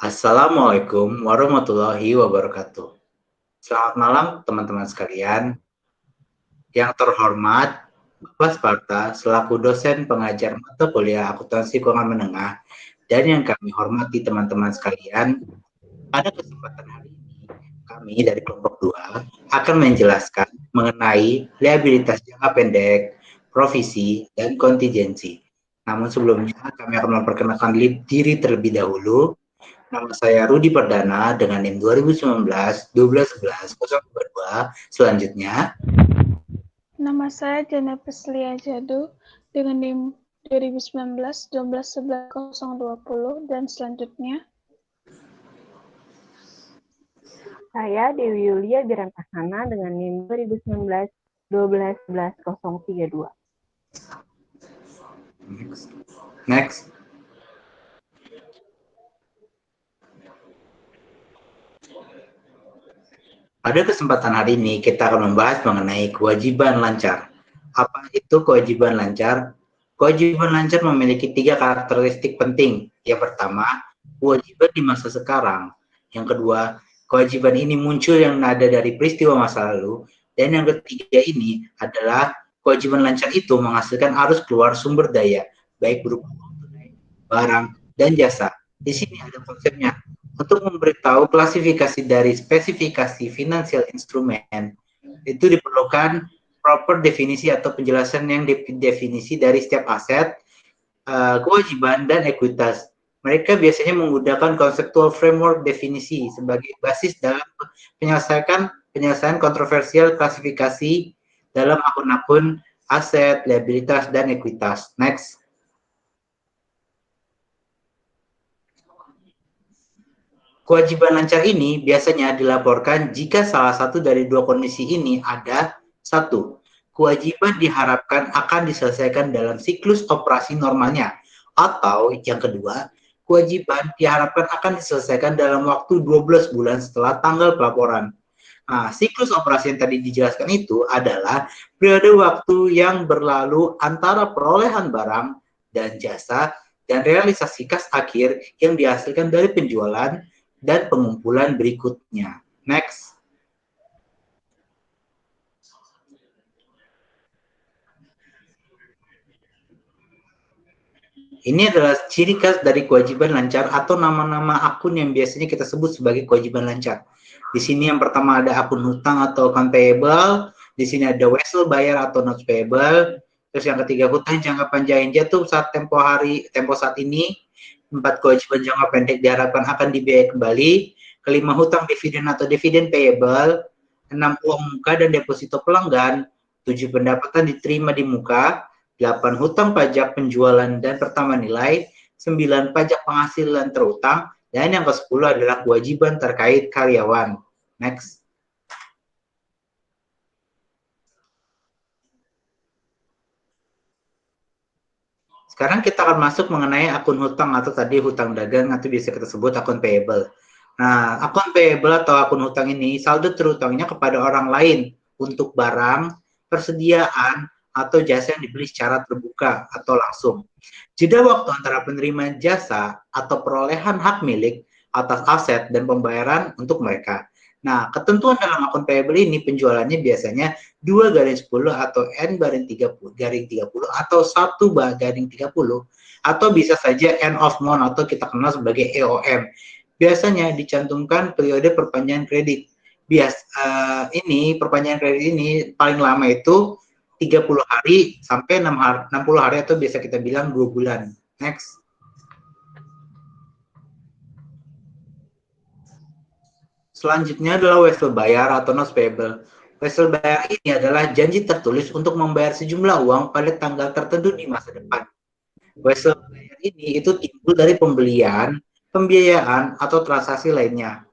Assalamualaikum warahmatullahi wabarakatuh. Selamat malam teman-teman sekalian. Yang terhormat, Bapak Sparta selaku dosen pengajar mata kuliah akuntansi keuangan menengah dan yang kami hormati teman-teman sekalian, pada kesempatan hari ini kami dari kelompok 2 akan menjelaskan mengenai liabilitas jangka pendek, provisi, dan kontingensi. Namun sebelumnya kami akan memperkenalkan diri terlebih dahulu. Nama saya Rudi Perdana dengan NIM 2019 1211 022. Selanjutnya, Nama saya Jana Peslia Jadu dengan NIM 2019 1211 020 dan selanjutnya saya Dewi Yulia Birantasana dengan NIM 2019 1211 032. Next. Pada kesempatan hari ini kita akan membahas mengenai kewajiban lancar. Apa itu kewajiban lancar? Kewajiban lancar memiliki 3 karakteristik penting. Yang pertama, kewajiban di masa sekarang. Yang kedua, kewajiban ini muncul yang ada dari peristiwa masa lalu. Dan yang ketiga ini adalah kewajiban lancar itu menghasilkan arus keluar sumber daya, baik berupa barang dan jasa. Di sini ada konsepnya. Untuk memberitahu klasifikasi dari spesifikasi finansial instrumen, itu diperlukan proper definisi atau penjelasan yang definisi dari setiap aset, kewajiban, dan ekuitas. Mereka biasanya menggunakan conceptual framework definisi sebagai basis dalam penyelesaian kontroversial klasifikasi dalam akun-akun aset, liabilitas, dan ekuitas. Next. Kewajiban lancar ini biasanya dilaporkan jika salah satu dari dua kondisi ini ada. 1. Kewajiban diharapkan akan diselesaikan dalam siklus operasi normalnya. Atau yang kedua, kewajiban diharapkan akan diselesaikan dalam waktu 12 bulan setelah tanggal pelaporan. Nah, siklus operasi yang tadi dijelaskan itu adalah periode waktu yang berlalu antara perolehan barang dan jasa dan realisasi kas akhir yang dihasilkan dari penjualan dan pengumpulan berikutnya. Next. Ini adalah ciri khas dari kewajiban lancar atau nama-nama akun yang biasanya kita sebut sebagai kewajiban lancar. Di sini yang pertama ada akun hutang atau account payable, di sini ada wesel bayar atau notes payable, terus yang ketiga hutang jangka panjang yang jatuh saat tempo saat ini, 4 kewajiban jangka pendek diharapkan akan dibiayai kembali, kelima hutang dividen atau dividen payable, 6 uang muka dan deposito pelanggan, 7 pendapatan diterima di muka, 8 hutang pajak penjualan dan pertama nilai, 9 pajak penghasilan terutang, dan yang ke-10 adalah kewajiban terkait karyawan. Next. Sekarang kita akan masuk mengenai akun hutang atau tadi hutang dagang atau biasa kita sebut akun payable. Nah, akun payable atau akun hutang ini saldo terutangnya kepada orang lain untuk barang, persediaan, atau jasa yang dibeli secara terbuka atau langsung. Jeda waktu antara penerima jasa atau perolehan hak milik atas aset dan pembayaran untuk mereka. Nah, ketentuan dalam akun payable ini penjualannya biasanya 2/10 atau N/30 atau 1/30 atau bisa saja end of month atau kita kenal sebagai EOM. Biasanya dicantumkan periode perpanjangan kredit. Perpanjangan kredit ini paling lama itu 30 hari sampai 60 hari atau biasa kita bilang 2 bulan. Next. Selanjutnya adalah wesel bayar atau notes payable. Wesel bayar ini adalah janji tertulis untuk membayar sejumlah uang pada tanggal tertentu di masa depan. Wesel bayar ini itu timbul dari pembelian, pembiayaan, atau transaksi lainnya.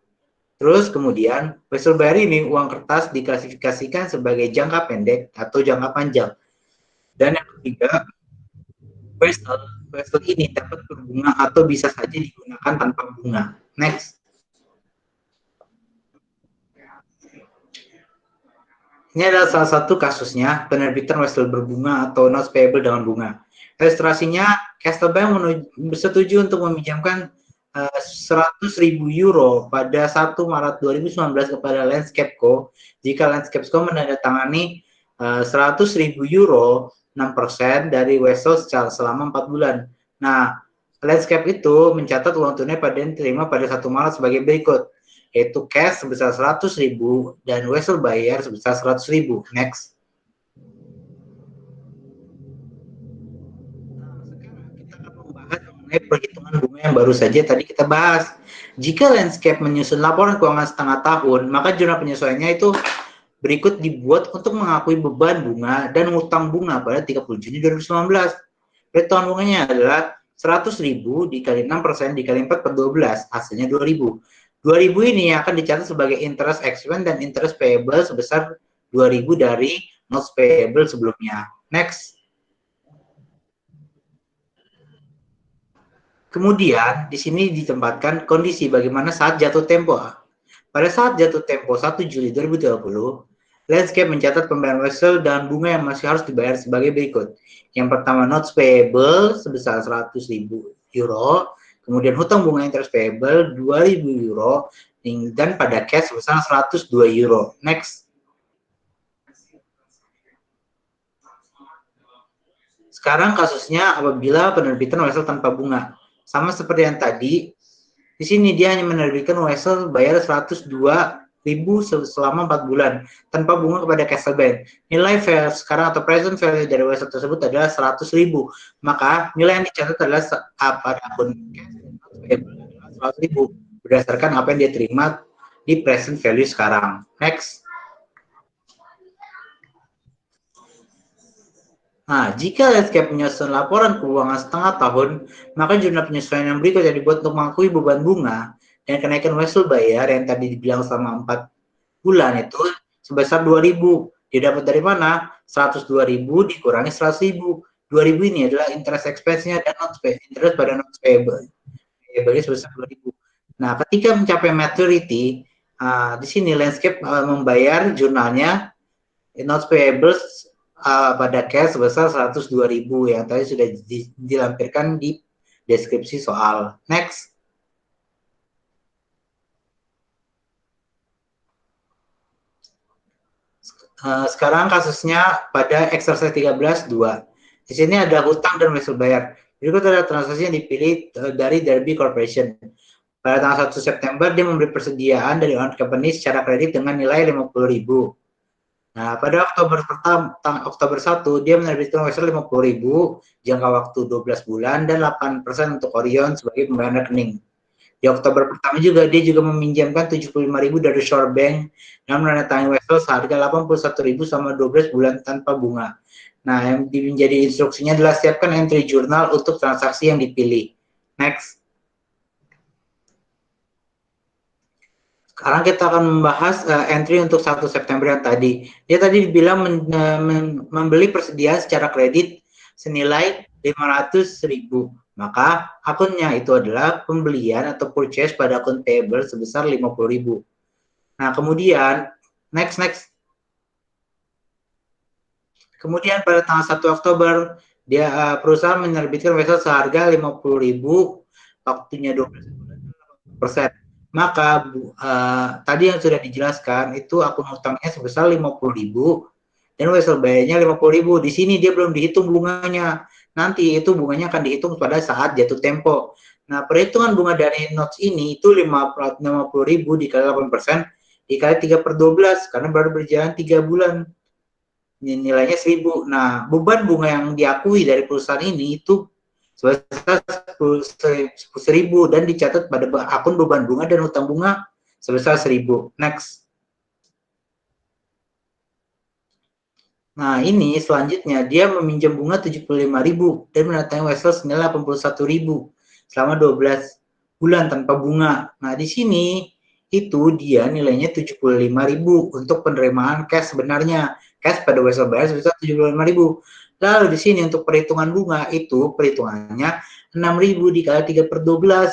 Terus kemudian, wesel bayar ini uang kertas diklasifikasikan sebagai jangka pendek atau jangka panjang. Dan yang ketiga, wesel ini dapat berbunga atau bisa saja digunakan tanpa bunga. Next. Ini adalah salah satu kasusnya penerbitan wesel berbunga atau notes payable dengan bunga. Ilustrasinya, Castle Bank setuju untuk meminjamkan €100.000 pada 1 Maret 2019 kepada Landscape.co jika Landscape.co menandatangani €100.000 6% dari Wesel selama 4 bulan. Nah, Landscape itu mencatat uang tunai pada yang diterima pada 1 Maret sebagai berikut, yaitu cash sebesar €100.000 dan Wesel bayar sebesar €100.000. Next. Perhitungan bunga yang baru saja tadi kita bahas. Jika Landscape menyusun laporan keuangan setengah tahun, maka jurnal penyesuaiannya itu berikut dibuat untuk mengakui beban bunga dan hutang bunga pada 30 Juni 2019. Perhitungan bunganya adalah €100.000 dikali 6% dikali 4 per 12, hasilnya €2.000. €2.000 ini akan dicatat sebagai interest expense dan interest payable sebesar €2.000 dari notes payable sebelumnya. Next. Kemudian, di sini ditempatkan kondisi bagaimana saat jatuh tempo. Pada saat jatuh tempo 1 Juli 2020, Landscape mencatat pembayaran Wesel dan bunga yang masih harus dibayar sebagai berikut. Yang pertama, notes payable sebesar €100.000, kemudian hutang bunga interest payable €2.000, dan pada cash sebesar €102. Next. Sekarang kasusnya apabila penerbitan Wesel tanpa bunga. Sama seperti yang tadi, di sini dia hanya menerbitkan Wesel bayar €102.000 selama 4 bulan tanpa bunga kepada Castle Bank. Nilai sekarang atau present value dari Wesel tersebut adalah €100.000. Maka nilai yang dicatat adalah pada akun €100.000 berdasarkan apa yang dia terima di present value sekarang. Next. Nah, jika Landscape menyusun laporan keuangan setengah tahun, maka jurnal penyesuaian yang berikut yang dibuat untuk mengakui beban bunga dan kenaikan Wesel bayar yang tadi dibilang selama 4 bulan itu sebesar €2.000. Didapat dari mana? €102.000 dikurangi €100.000. €2.000 ini adalah interest expense-nya dan interest pada notes payable. Payable sebesar €2.000. Nah, ketika mencapai maturity, di sini Landscape membayar jurnalnya notes payable pada cash sebesar €102.000 yang tadi sudah dilampirkan di deskripsi soal. Next. Sekarang kasusnya pada exercise 13.2. Di sini ada hutang dan Wesel bayar. Berikut adalah transaksi yang dipilih dari Derby Corporation. Pada tanggal 1 September, dia memberi persediaan dari owned company secara kredit dengan nilai €50.000. Nah, pada Oktober 1, dia menerbitkan Wesel €50.000, jangka waktu 12 bulan, dan 8% untuk Orion sebagai pembayaran rekening. Di Oktober pertama juga, dia juga meminjamkan €75.000 dari Shore Bank dan menandatangani Wesel seharga €81.000 selama 12 bulan tanpa bunga. Nah, yang menjadi instruksinya adalah siapkan entry jurnal untuk transaksi yang dipilih. Next. Sekarang kita akan membahas entry untuk 1 September yang tadi. Dia tadi dibilang membeli persediaan secara kredit senilai €500.000. Maka akunnya itu adalah pembelian atau purchase pada akun payable sebesar €50.000. Nah, kemudian next. Kemudian pada tanggal 1 Oktober dia perusahaan menerbitkan Wesel seharga €50.000, waktunya 12 bulan, 8%. Maka tadi yang sudah dijelaskan itu akun hutangnya sebesar €50.000 dan Wesel bayarnya €50.000. Di sini dia belum dihitung bunganya. Nanti itu bunganya akan dihitung pada saat jatuh tempo. Nah, perhitungan bunga dari notes ini itu €50.000 dikali 8% dikali 3 per 12 karena baru berjalan 3 bulan. Nilainya 1.000. Nah, beban bunga yang diakui dari perusahaan ini itu sebesar €10.000 dan dicatat pada akun beban bunga dan hutang bunga sebesar 1.000. Next. Nah, ini selanjutnya dia meminjam bunga €75.000 dan menandatangani Wesel senilai €81.000 selama 12 bulan tanpa bunga. Nah, di sini itu dia nilainya €75.000 untuk penerimaan cash sebenarnya. Cash pada Wesel bayar sebesar €75.000. Lalu di sini untuk perhitungan bunga itu perhitungannya 6.000 dikali 3 per 12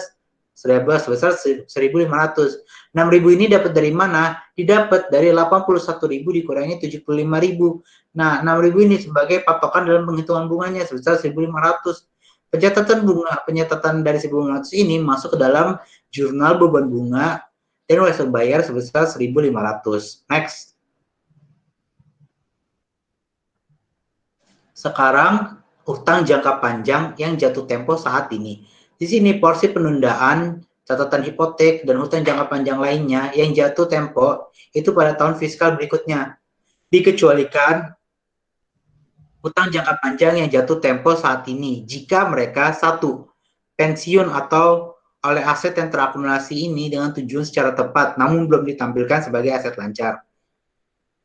sebesar 1.500. 6.000 ini dapat dari mana? Didapat dari 81.000 dikurangi 75.000. Nah, 6.000 ini sebagai patokan dalam penghitungan bunganya sebesar 1.500. Penyatatan dari 1.500 ini masuk ke dalam jurnal beban bunga dan wajib bayar sebesar 1.500. Next. Sekarang utang jangka panjang yang jatuh tempo saat ini. Di sini porsi penundaan, catatan hipotek, dan hutang jangka panjang lainnya yang jatuh tempo itu pada tahun fiskal berikutnya. Dikecualikan hutang jangka panjang yang jatuh tempo saat ini jika mereka satu, pensiun atau oleh aset yang terakumulasi ini dengan tujuan secara tepat namun belum ditampilkan sebagai aset lancar.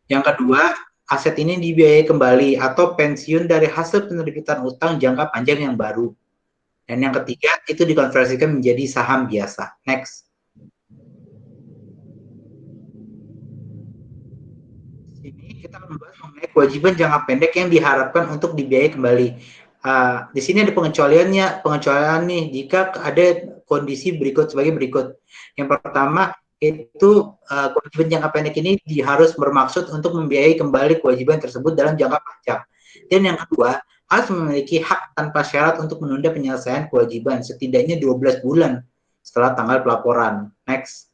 Yang kedua, aset ini dibiayai kembali atau pensiun dari hasil penerbitan utang jangka panjang yang baru. Dan yang ketiga, itu dikonversikan menjadi saham biasa. Next. Ini kita akan membahas mengenai kewajiban jangka pendek yang diharapkan untuk dibiayai kembali. Di sini ada pengecualian nih jika ada kondisi berikut sebagai berikut. Yang pertama itu kewajiban jangka pendek ini harus bermaksud untuk membiayai kembali kewajiban tersebut dalam jangka panjang. Dan yang kedua, harus memiliki hak tanpa syarat untuk menunda penyelesaian kewajiban setidaknya 12 bulan setelah tanggal pelaporan. Next.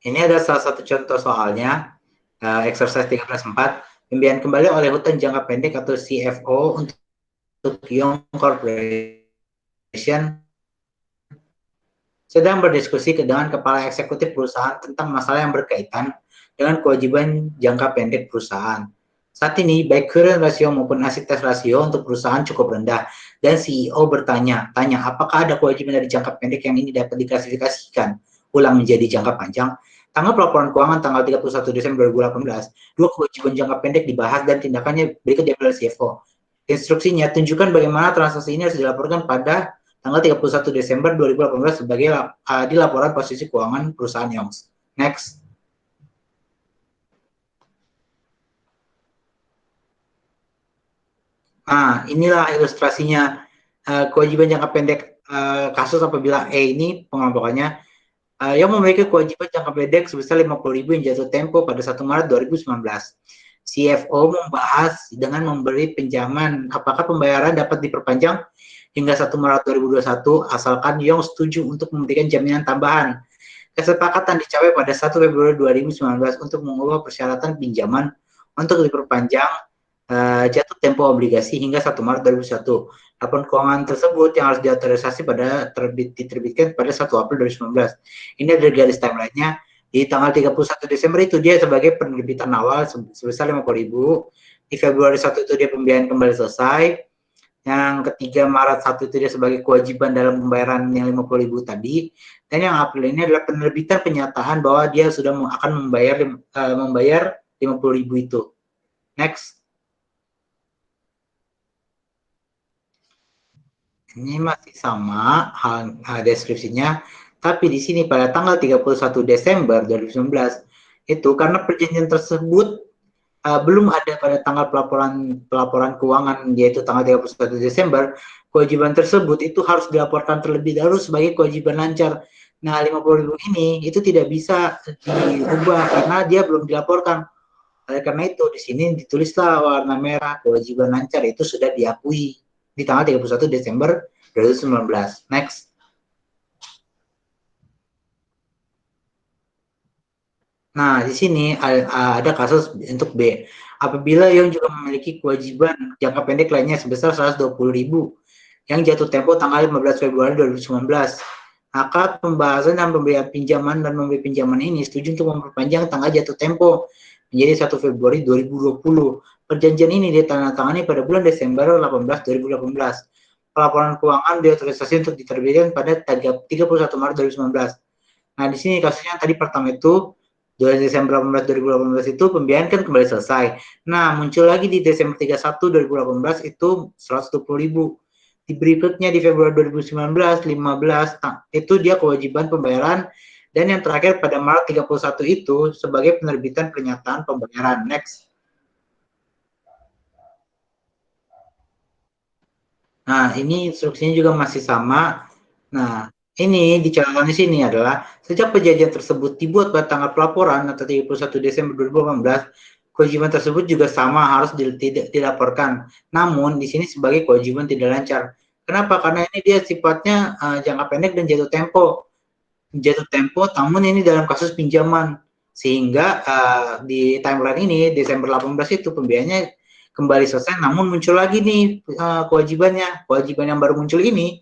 Ini ada salah satu contoh soalnya, exercise 13.4, pembiayaan kembali oleh hutang jangka pendek atau CFO untuk Young Corporation sedang berdiskusi dengan kepala eksekutif perusahaan tentang masalah yang berkaitan dengan kewajiban jangka pendek perusahaan. Saat ini, baik current ratio maupun asset test ratio untuk perusahaan cukup rendah, dan CEO bertanya, apakah ada kewajiban dari jangka pendek yang ini dapat diklasifikasikan ulang menjadi jangka panjang. Tanggal pelaporan keuangan tanggal 31 Desember 2018, dua kewajiban jangka pendek dibahas dan tindakannya berikut diambil oleh CFO. Instruksinya, tunjukkan bagaimana transaksi ini harus dilaporkan pada tanggal 31 Desember 2018 sebagai di laporan posisi keuangan perusahaan Yongs. Next. Nah, inilah ilustrasinya kewajiban jangka pendek kasus apabila ini pengelompokannya yang memiliki kewajiban jangka pendek sebesar 50.000 yang jatuh tempo pada 1 Maret 2019. CFO membahas dengan memberi pinjaman apakah pembayaran dapat diperpanjang hingga 1 Maret 2021 asalkan Yong setuju untuk memberikan jaminan tambahan. Kesepakatan dicapai pada 1 Februari 2019 untuk mengubah persyaratan pinjaman untuk diperpanjang jatuh tempo obligasi hingga 1 Maret 2021. Laporan keuangan tersebut yang harus diautorisasi pada diterbitkan pada 1 April 2019. Ini ada garis timeline-nya. Di tanggal 31 Desember itu dia sebagai penerbitan awal sebesar 50.000. Di Februari 1 itu dia pembiayaan kembali selesai. Yang ketiga Maret 1 itu dia sebagai kewajiban dalam pembayaran yang 50.000 tadi. Dan yang April ini adalah penerbitan penyataan bahwa dia sudah akan membayar 50.000 itu. Next. Ini masih sama hal deskripsinya, tapi di sini pada tanggal 31 Desember 2019 itu karena perjanjian tersebut belum ada pada tanggal pelaporan keuangan yaitu tanggal 31 Desember, kewajiban tersebut itu harus dilaporkan terlebih dahulu sebagai kewajiban lancar. Nah, 50.000 ini itu tidak bisa diubah karena dia belum dilaporkan. Oleh karena itu di sini ditulislah warna merah kewajiban lancar itu sudah diakui di tanggal 31 Desember 2019. Next. Nah, di sini ada kasus untuk B. Apabila yang juga memiliki kewajiban jangka pendek lainnya sebesar 120.000 yang jatuh tempo tanggal 15 Februari 2019, maka pembahasan dan pemberian pinjaman dan memberi pinjaman ini setuju untuk memperpanjang tanggal jatuh tempo menjadi 1 Februari 2020. Perjanjian ini ditandatangani pada bulan Desember 2018. Pelaporan keuangan diautorisasi untuk diterbitkan pada 31 Maret 2019. Nah, di sini kasusnya tadi pertama itu 2 Desember 2018 itu pembiayaan kan kembali selesai. Nah, muncul lagi di Desember 31 2018 itu 120.000. Di berikutnya di Februari 2019 15 itu dia kewajiban pembayaran dan yang terakhir pada Maret 31 itu sebagai penerbitan pernyataan pembayaran. Next. Nah, ini instruksinya juga masih sama. Nah, ini dicatatkan di sini adalah sejak perjanjian tersebut dibuat pada tanggal pelaporan atau 31 Desember 2018, Kewajiban tersebut juga sama harus dilaporkan. Namun di sini sebagai kewajiban tidak lancar. Kenapa? Karena ini dia sifatnya jangka pendek dan jatuh tempo. Jatuh tempo, namun ini dalam kasus pinjaman. Sehingga di timeline ini Desember 18 itu pembiayaannya kembali selesai, namun muncul lagi nih kewajibannya. Kewajiban yang baru muncul ini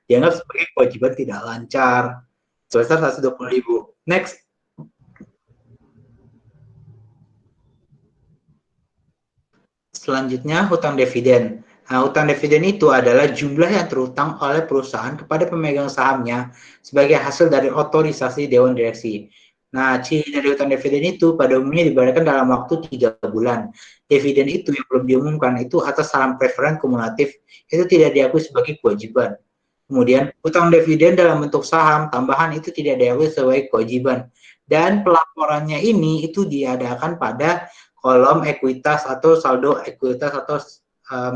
dianggap sebagai kewajiban tidak lancar. Sebesar 120.000. Next. Selanjutnya, hutang dividen. Nah, hutang dividen itu adalah jumlah yang terutang oleh perusahaan kepada pemegang sahamnya sebagai hasil dari otorisasi Dewan Direksi. Nah, ciri dari hutang dividen itu pada umumnya dibayarkan dalam waktu 3 bulan. Dividen itu yang belum diumumkan itu atas saham preferen kumulatif, itu tidak diakui sebagai kewajiban. Kemudian, hutang dividen dalam bentuk saham tambahan itu tidak diakui sebagai kewajiban. Dan pelaporannya ini itu diadakan pada kolom ekuitas atau saldo ekuitas atau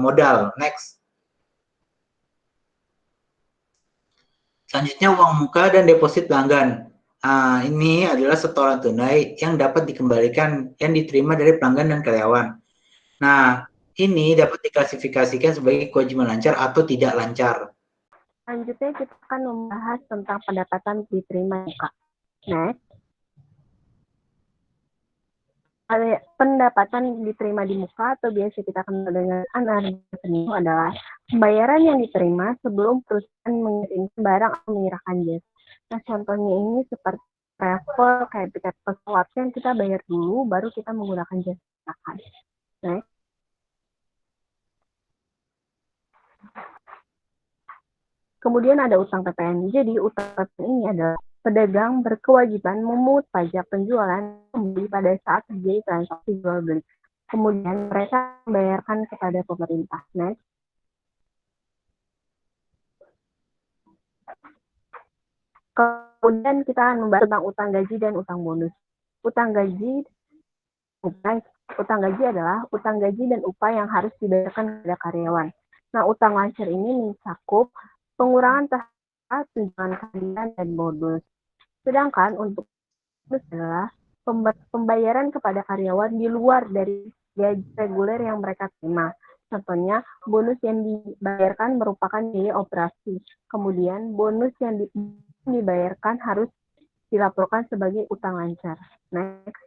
modal. Next. Selanjutnya uang muka dan deposit pelanggan. Ini adalah setoran tunai yang dapat dikembalikan yang diterima dari pelanggan dan karyawan. Nah, ini dapat diklasifikasikan sebagai kewajiban lancar atau tidak lancar. Selanjutnya kita akan membahas tentang pendapatan diterima muka. Next. Pendapatan diterima di muka atau biasa kita kenal dengan unearned revenue adalah pembayaran yang diterima sebelum perusahaan mengirimkan barang atau menyerahkan jasa. Nah, contohnya ini seperti travel, kayak tiket pesawat yang kita bayar dulu, baru kita menggunakan jasa. Nah, kemudian ada utang PPN. Jadi utang PPN ini adalah pedagang berkewajiban memungut pajak penjualan membeli pada saat terjadi transaksi jual beli. Kemudian mereka membayarkan kepada pemerintah. Next. Kemudian kita akan membahas tentang utang gaji dan utang bonus. Utang gaji adalah utang gaji dan upah yang harus dibayarkan kepada karyawan. Nah, utang lancar ini mencakup pengurangan tahap tunjangan keadilan dan bonus. Sedangkan untuk bonus adalah pembayaran kepada karyawan di luar dari gaji reguler yang mereka terima. Contohnya, bonus yang dibayarkan merupakan biaya operasi. Kemudian, bonus yang dibayarkan harus dilaporkan sebagai utang lancar. Next.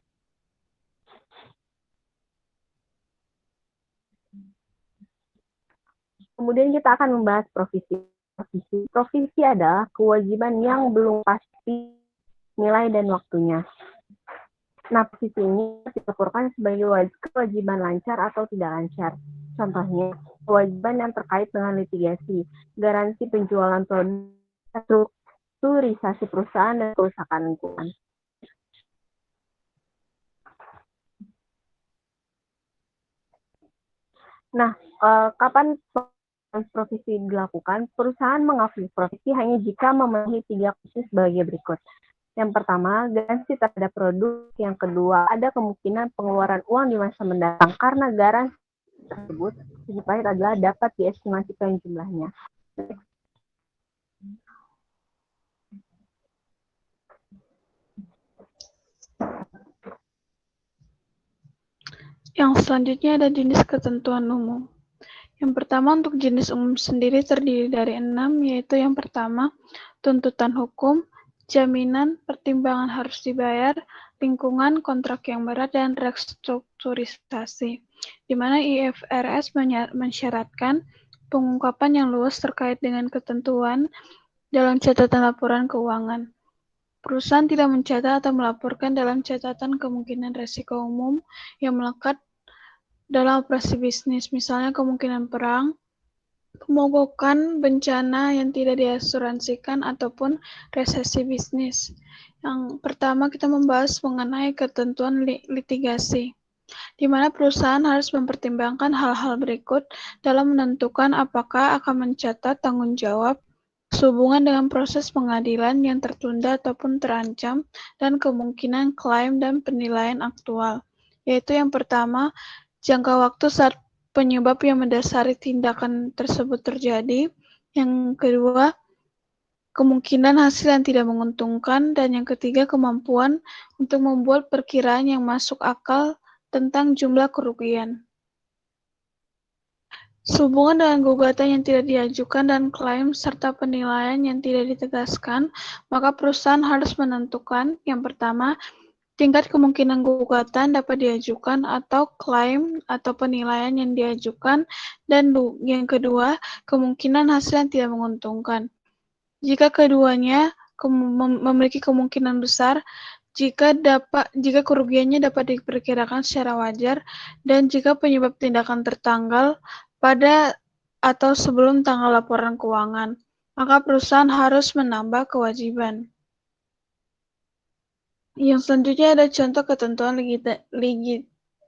Kemudian kita akan membahas provisi. Provisi adalah kewajiban yang belum pasti nilai dan waktunya. Nah, provisi ini dilaporkan sebagai kewajiban lancar atau tidak lancar. Contohnya, kewajiban yang terkait dengan litigasi, garansi penjualan produk, strukturisasi perusahaan, dan kerusakan lingkungan. Nah, kapan provisi dilakukan? Perusahaan mengakui provisi hanya jika memenuhi 3 khusus sebagai berikut. Yang pertama, garansi terhadap produk. Yang kedua, ada kemungkinan pengeluaran uang di masa mendatang karena garansi tersebut dipahit adalah dapat diestimasikan jumlahnya. Yang selanjutnya ada jenis ketentuan umum. Yang pertama, untuk jenis umum sendiri terdiri dari 6, yaitu yang pertama, tuntutan hukum, jaminan, pertimbangan harus dibayar, lingkungan, kontrak yang berat, dan restrukturisasi, di mana IFRS mensyaratkan pengungkapan yang luas terkait dengan ketentuan dalam catatan laporan keuangan. Perusahaan tidak mencatat atau melaporkan dalam catatan kemungkinan risiko umum yang melekat dalam operasi bisnis, misalnya kemungkinan perang, pemogokan, bencana yang tidak diasuransikan, ataupun resesi bisnis. Yang pertama, kita membahas mengenai ketentuan litigasi, di mana perusahaan harus mempertimbangkan hal-hal berikut dalam menentukan apakah akan mencatat tanggung jawab sehubungan dengan proses pengadilan yang tertunda ataupun terancam, dan kemungkinan klaim dan penilaian aktual, yaitu yang pertama, jangka waktu saat penyebab yang mendasari tindakan tersebut terjadi, yang kedua, kemungkinan hasil yang tidak menguntungkan, dan yang ketiga, kemampuan untuk membuat perkiraan yang masuk akal tentang jumlah kerugian. Sehubungan dengan gugatan yang tidak diajukan dan klaim serta penilaian yang tidak ditegaskan, maka perusahaan harus menentukan, yang pertama, tingkat kemungkinan gugatan dapat diajukan atau klaim atau penilaian yang diajukan, dan yang kedua, kemungkinan hasil yang tidak menguntungkan. Jika keduanya memiliki kemungkinan besar, jika kerugiannya dapat diperkirakan secara wajar, dan jika penyebab tindakan tertanggal pada atau sebelum tanggal laporan keuangan, maka perusahaan harus menambah kewajiban. Yang selanjutnya ada contoh ketentuan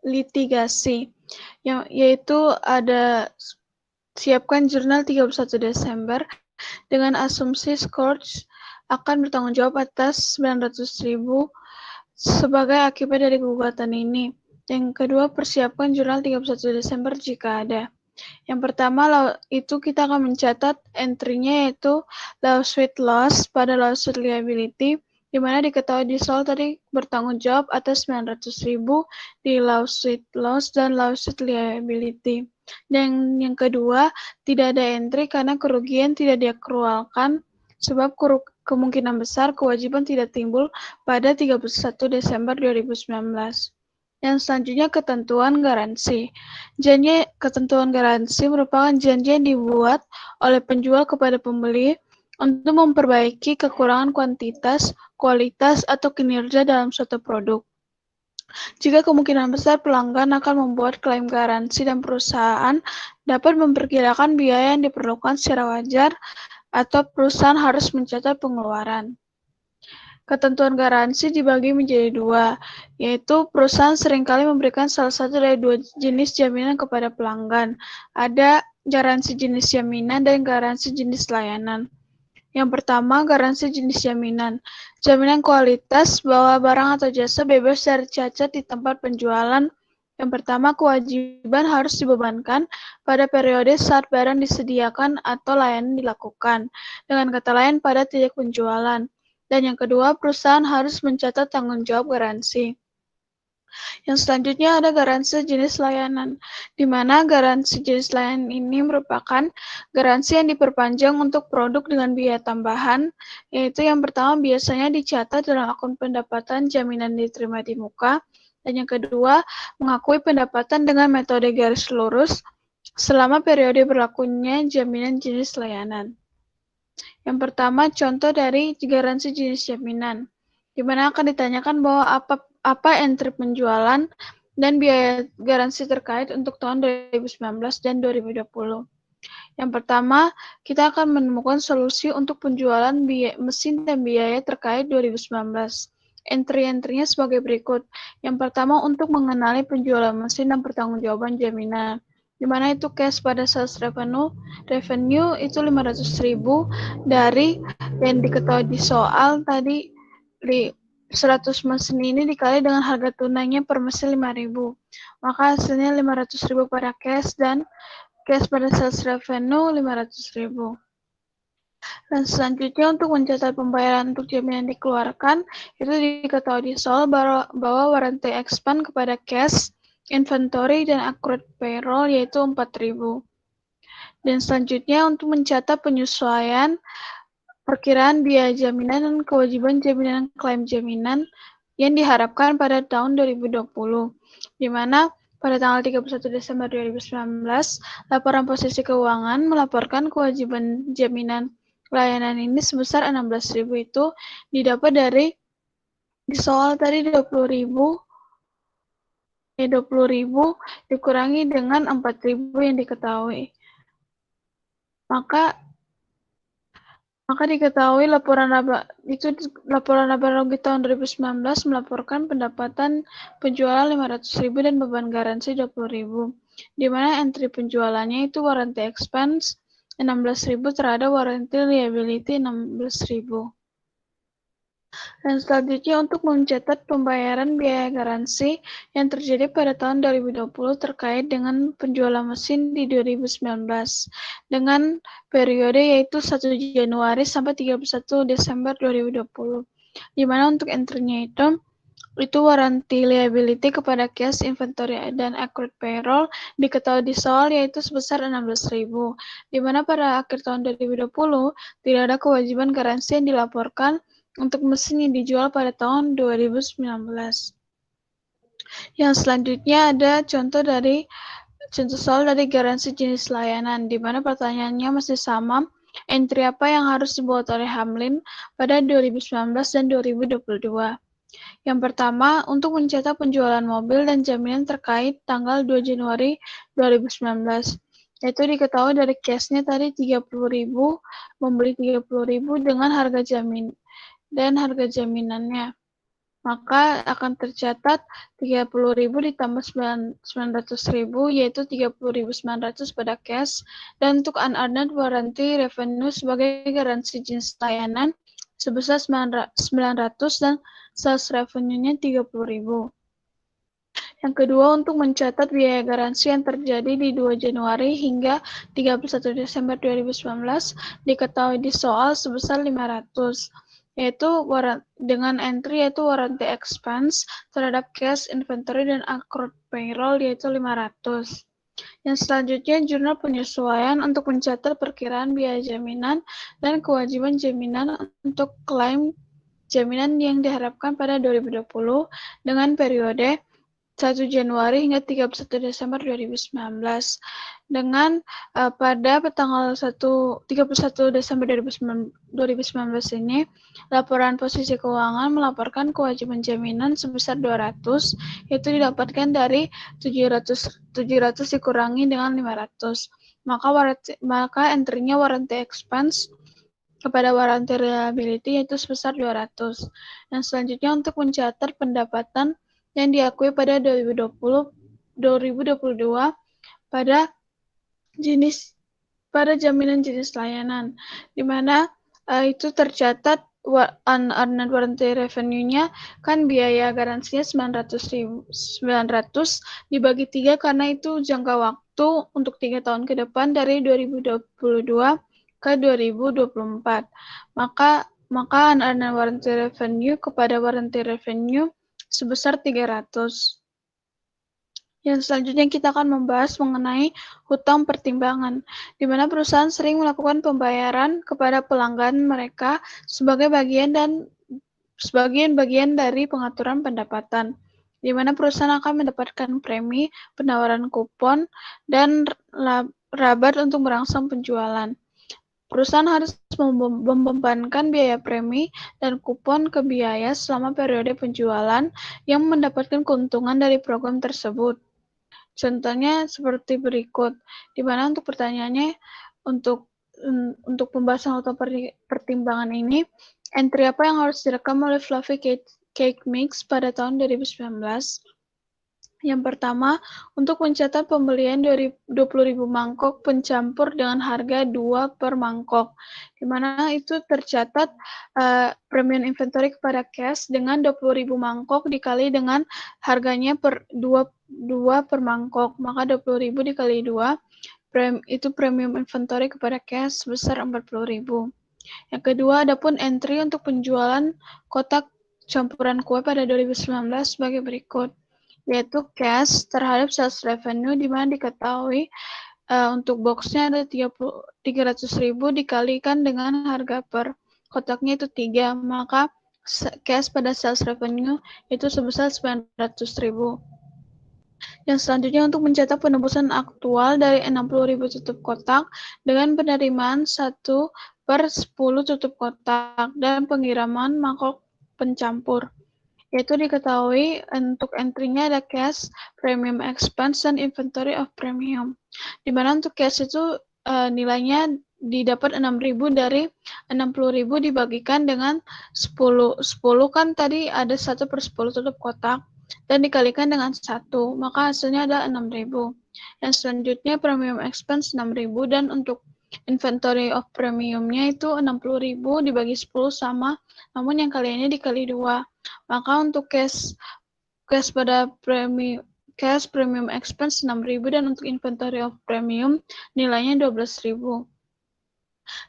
litigasi, yaitu ada siapkan jurnal 31 Desember dengan asumsi Scourge akan bertanggung jawab atas 900.000 sebagai akibat dari gugatan ini. Yang kedua, persiapkan jurnal 31 Desember jika ada. Yang pertama, itu kita akan mencatat entry-nya yaitu lawsuit loss pada lawsuit liability, di mana diketahui di soal tadi bertanggung jawab atas 900.000 di lawsuit loss dan lawsuit liability. Dan yang kedua, tidak ada entry karena kerugian tidak diakrualkan sebab kemungkinan besar kewajiban tidak timbul pada 31 Desember 2019. Yang selanjutnya ketentuan garansi. Ketentuan garansi merupakan janji yang dibuat oleh penjual kepada pembeli untuk memperbaiki kekurangan kuantitas, kualitas, atau kinerja dalam suatu produk. Jika kemungkinan besar pelanggan akan membuat klaim garansi dan perusahaan dapat memperkirakan biaya yang diperlukan secara wajar, atau perusahaan harus mencatat pengeluaran. Ketentuan garansi dibagi menjadi dua, yaitu perusahaan seringkali memberikan salah satu dari dua jenis jaminan kepada pelanggan. Ada garansi jenis jaminan dan garansi jenis layanan. Yang pertama, garansi jenis jaminan. Jaminan kualitas bahwa barang atau jasa bebas dari cacat di tempat penjualan. Yang pertama, kewajiban harus dibebankan pada periode saat barang disediakan atau layanan dilakukan. Dengan kata lain, pada titik penjualan. Dan yang kedua, perusahaan harus mencatat tanggung jawab garansi. Yang selanjutnya ada garansi jenis layanan, di mana garansi jenis layanan ini merupakan garansi yang diperpanjang untuk produk dengan biaya tambahan, yaitu yang pertama biasanya dicatat dalam akun pendapatan jaminan diterima di muka, dan yang kedua mengakui pendapatan dengan metode garis lurus selama periode berlakunya jaminan jenis layanan. Yang pertama, contoh dari garansi jenis jaminan, di mana akan ditanyakan bahwa apa entry penjualan dan biaya garansi terkait untuk tahun 2019 dan 2020. Yang pertama, kita akan menemukan solusi untuk penjualan mesin dan biaya terkait 2019. Entry-entrynya sebagai berikut. Yang pertama, untuk mengenali penjualan mesin dan pertanggungjawaban jaminan, di mana itu cash pada sales revenue itu 500.000 dari yang diketahui di soal tadi 100 mesin ini dikali dengan harga tunainya per mesin 5.000, maka hasilnya 500.000 pada cash dan cash pada sales revenue 500.000. Dan selanjutnya untuk mencatat pembayaran untuk jaminan dikeluarkan, itu diketahui di soal bahwa warranty expense kepada cash, inventory, dan accrued payroll yaitu 4.000. Dan selanjutnya untuk mencatat penyesuaian perkiraan biaya jaminan dan kewajiban jaminan klaim jaminan yang diharapkan pada tahun 2020, di mana pada tanggal 31 Desember 2019, laporan posisi keuangan melaporkan kewajiban jaminan layanan ini sebesar 16.000 itu didapat dari di soal tadi 20.000 dikurangi dengan 4.000 yang diketahui. Maka diketahui laporan laba rugi tahun 2019 melaporkan pendapatan penjualan 500.000 dan beban garansi 20.000, di mana entry penjualannya itu warranty expense 16.000 terhadap warranty liability 16.000. Dan selanjutnya untuk mencatat pembayaran biaya garansi yang terjadi pada tahun 2020 terkait dengan penjualan mesin di 2019 dengan periode yaitu 1 Januari sampai 31 Desember 2020. Di mana untuk entry-nya itu itu warranty liability kepada cash, inventory, dan accrued payroll diketahui di soal yaitu sebesar 16.000, di mana pada akhir tahun 2020 tidak ada kewajiban garansi yang dilaporkan untuk mesin yang dijual pada tahun 2019. Yang selanjutnya ada contoh soal dari garansi jenis layanan, di mana pertanyaannya masih sama, entry apa yang harus dibuat oleh Hamlin pada 2019 dan 2022. Yang pertama, untuk mencetak penjualan mobil dan jaminan terkait tanggal 2 Januari 2019. Yaitu diketahui dari case-nya tadi 30.000, membeli 30.000 dengan harga jamin dan harga jaminannya. Maka akan tercatat 30.000 ditambah 900.000 yaitu 30.900 pada cash, dan untuk unearned warranty revenue sebagai garansi jenis layanan sebesar 900 dan sales revenue-nya 30.000. Yang kedua, untuk mencatat biaya garansi yang terjadi di 2 Januari hingga 31 Desember 2019 diketahui di soal sebesar 500, yaitu dengan entry yaitu warranty expense terhadap cash, inventory, dan accrued payroll yaitu 500. Yang selanjutnya, jurnal penyesuaian untuk mencatat perkiraan biaya jaminan dan kewajiban jaminan untuk klaim jaminan yang diharapkan pada 2020 dengan periode 1 Januari hingga 31 Desember 2019. Dengan pada tanggal 31 Desember 2019 ini, laporan posisi keuangan melaporkan kewajiban jaminan sebesar 200, yaitu didapatkan dari 700 dikurangi dengan 500. Maka entry-nya warranty expense kepada warranty reliability yaitu sebesar 200. Dan selanjutnya untuk mencatat pendapatan yang diakui pada 2022 pada jaminan jenis layanan, di mana itu tercatat unearned warranty revenue-nya kan biaya garansinya 900 dibagi 3 karena itu jangka waktu untuk 3 tahun ke depan dari 2022 ke 2024. Maka unearned warranty revenue kepada warranty revenue sebesar 300. Yang selanjutnya kita akan membahas mengenai hutang pertimbangan, di mana perusahaan sering melakukan pembayaran kepada pelanggan mereka sebagai bagian dari pengaturan pendapatan, di mana perusahaan akan mendapatkan premi, penawaran kupon, dan rabat untuk merangsang penjualan. Perusahaan harus membebankan biaya premi dan kupon ke biaya selama periode penjualan yang mendapatkan keuntungan dari program tersebut. Contohnya seperti berikut, di mana untuk pertanyaannya untuk pembahasan hutang pertimbangan ini, entry apa yang harus direkam oleh Fluffy Cake Mix pada tahun 2019? Yang pertama, untuk mencatat pembelian dari 20.000 mangkok pencampur dengan harga 2 per mangkok, di mana itu tercatat premium inventory kepada cash dengan 20.000 mangkok dikali dengan harganya per 2 per mangkok, maka 20.000 dikali 2, itu premium inventory kepada cash sebesar 40.000. Yang kedua, adapun entry untuk penjualan kotak campuran kue pada 2019 sebagai berikut, yaitu cash terhadap sales revenue, di mana diketahui untuk boxnya ada 300.000 dikalikan dengan harga per kotaknya itu 3, maka cash pada sales revenue itu sebesar 900.000. Yang selanjutnya untuk mencetak penebusan aktual dari 60.000 tutup kotak dengan penerimaan 1 per 10 tutup kotak dan pengiriman mangkok pencampur, yaitu diketahui untuk entry-nya ada cash, premium expense, dan inventory of premium. Di mana untuk cash itu nilainya didapat 6.000 dari 60.000 dibagikan dengan 10. 10 kan tadi ada 1 per 10 tutup kotak dan dikalikan dengan 1, maka hasilnya ada 6.000. Yang selanjutnya premium expense 6.000 dan untuk inventory of premiumnya itu 60.000 dibagi 10 sama, namun yang kali ini dikali 2. Maka untuk cash pada premium expense 6.000 dan untuk inventory of premium nilainya 12.000.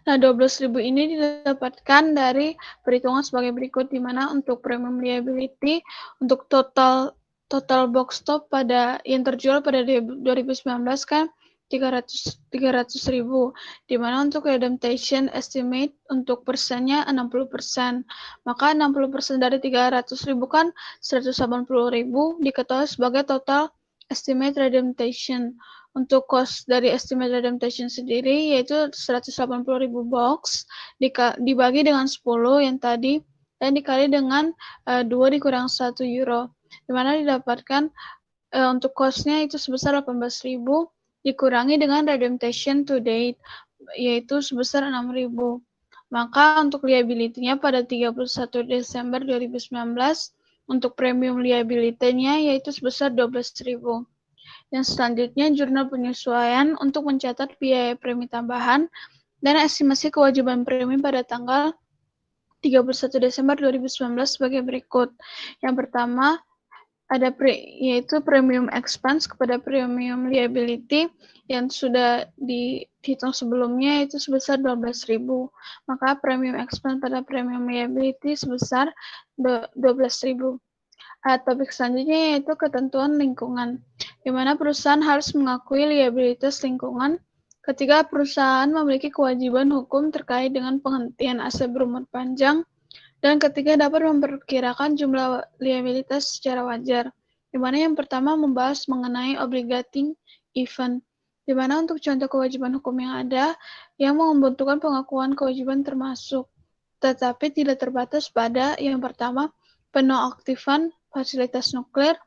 Nah, 12.000 ini didapatkan dari perhitungan sebagai berikut, di mana untuk premium liability untuk total box top yang terjual pada 2019 kan 300.000, di mana untuk redemption estimate untuk persennya 60%. Maka 60% dari 300.000 kan 180.000 diketahui sebagai total estimate redemption. Untuk cost dari estimate redemption sendiri yaitu 180.000 box dibagi dengan 10 yang tadi dan dikali dengan 2 dikurang 1 euro, di mana didapatkan untuk cost-nya itu sebesar 18.000 dikurangi dengan redemption to date yaitu sebesar 6.000. Maka untuk liability-nya pada 31 Desember 2019 untuk premium liability-nya yaitu sebesar 12.000. Yang selanjutnya, jurnal penyesuaian untuk mencatat biaya premi tambahan dan estimasi kewajiban premi pada tanggal 31 Desember 2019 sebagai berikut. Yang pertama, yaitu premium expense kepada premium liability yang sudah dihitung sebelumnya itu sebesar 12.000. Maka premium expense pada premium liability sebesar 12.000. Topik selanjutnya yaitu ketentuan lingkungan, di mana perusahaan harus mengakui liabilitas lingkungan ketika perusahaan memiliki kewajiban hukum terkait dengan penghentian aset berumur panjang dan ketika dapat memperkirakan jumlah liabilitas secara wajar, di mana yang pertama membahas mengenai obligating event, di mana untuk contoh kewajiban hukum yang ada yang membutuhkan pengakuan kewajiban termasuk, tetapi tidak terbatas pada yang pertama, penonaktifan fasilitas nuklir,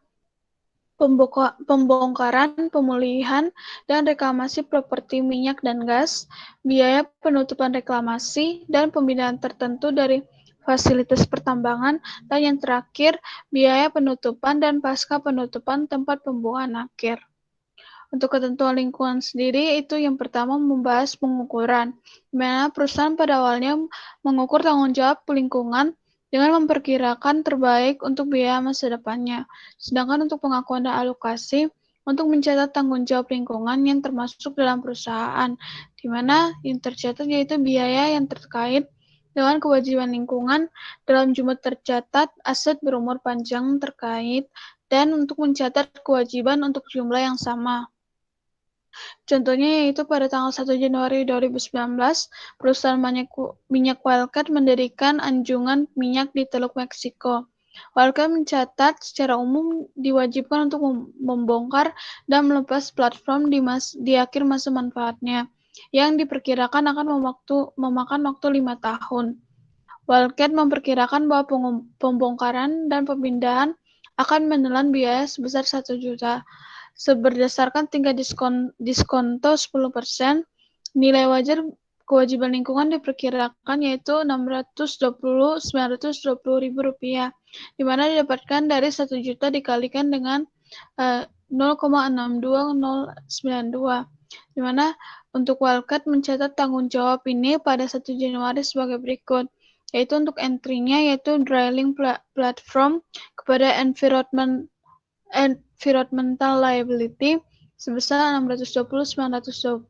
pembongkaran, pemulihan, dan reklamasi properti minyak dan gas, biaya penutupan reklamasi, dan pemindahan tertentu dari fasilitas pertambangan, dan yang terakhir, biaya penutupan dan pasca penutupan tempat pembuangan akhir. Untuk ketentuan lingkungan sendiri, itu yang pertama membahas pengukuran, di mana perusahaan pada awalnya mengukur tanggung jawab lingkungan dengan memperkirakan terbaik untuk biaya masa depannya. Sedangkan untuk pengakuan dan alokasi, untuk mencatat tanggung jawab lingkungan yang termasuk dalam perusahaan, di mana yang tercatat yaitu biaya yang terkait dengan kewajiban lingkungan dalam jumlah tercatat aset berumur panjang terkait, dan untuk mencatat kewajiban untuk jumlah yang sama. Contohnya yaitu pada tanggal 1 Januari 2019, perusahaan minyak Wildcat mendirikan anjungan minyak di Teluk Meksiko. Wildcat mencatat secara umum diwajibkan untuk membongkar dan melepas platform di akhir masa manfaatnya, yang diperkirakan akan memakan waktu 5 tahun. Wildcat memperkirakan bahwa pembongkaran dan pemindahan akan menelan biaya sebesar 1 juta. Berdasarkan tingkat diskonto 10%, nilai wajar kewajiban lingkungan diperkirakan yaitu Rp920.000, di mana didapatkan dari 1 juta dikalikan dengan 0,62092, di mana untuk Wildcat mencatat tanggung jawab ini pada 1 Januari sebagai berikut, yaitu untuk entry-nya yaitu drilling platform kepada environmental liability sebesar Rp620.920.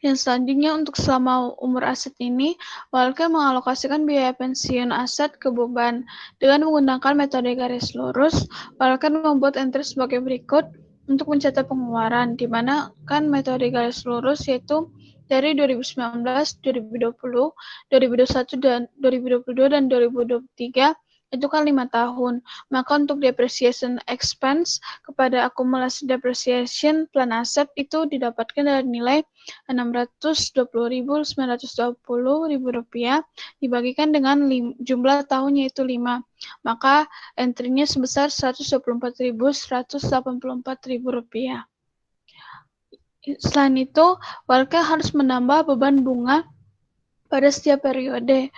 Yang selanjutnya untuk selama umur aset ini, Wildcat mengalokasikan biaya pensiun aset ke beban. Dengan menggunakan metode garis lurus, Wildcat membuat entry sebagai berikut untuk mencatat pengeluaran, di mana kan metode garis lurus yaitu dari 2019, 2020, 2021, dan 2022, dan 2023, itu kan 5 tahun. Maka untuk depreciation expense kepada akumulasi depreciation plan aset itu didapatkan dari nilai Rp620.920 dibagikan dengan jumlah tahun yaitu 5. Maka entry-nya sebesar Rp124.184.000. Selain itu, Wildcat harus menambah beban bunga pada setiap periode,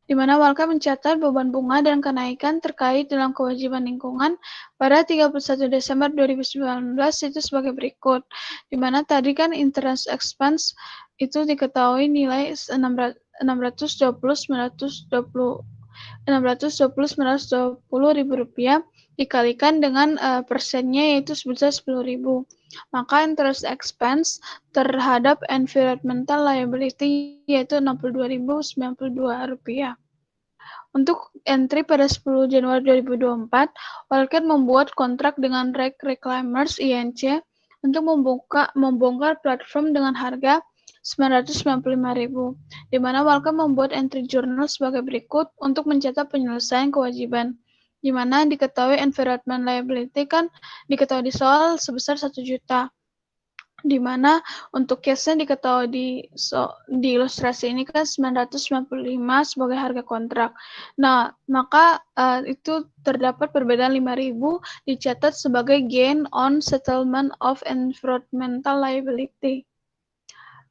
di mana Wildcat mencatat beban bunga dan kenaikan terkait dalam kewajiban lingkungan pada 31 Desember 2019 itu sebagai berikut, di mana tadi kan interest expense itu diketahui nilai Rp620.920 dikalikan dengan persennya yaitu sebesar Rp10.000. Maka interest expense terhadap environmental liability yaitu Rp62.092. Untuk entry pada 10 Januari 2024, Wildcat membuat kontrak dengan Reclaimers INC untuk membongkar platform dengan harga Rp995.000, di mana Wildcat membuat entry journal sebagai berikut untuk mencatat penyelesaian kewajiban, di mana diketahui environment liability kan diketahui di soal sebesar 1 juta. Di mana untuk case-nya diketahui di ilustrasi ini kan 995 sebagai harga kontrak. Nah, maka itu terdapat perbedaan 5.000 dicatat sebagai gain on settlement of environmental liability.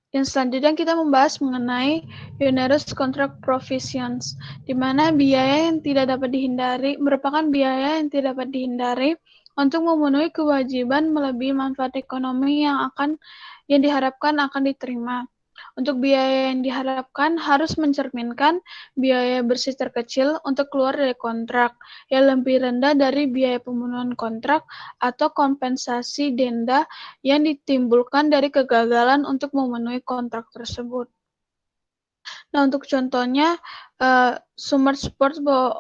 Yang selanjutnya kita membahas mengenai onerous contract provisions, di mana biaya yang tidak dapat dihindari merupakan biaya yang tidak dapat dihindari untuk memenuhi kewajiban melebihi manfaat ekonomi yang diharapkan akan diterima. Untuk biaya yang diharapkan harus mencerminkan biaya bersih terkecil untuk keluar dari kontrak yang lebih rendah dari biaya pemenuhan kontrak atau kompensasi denda yang ditimbulkan dari kegagalan untuk memenuhi kontrak tersebut. Nah, untuk contohnya, Summer Sports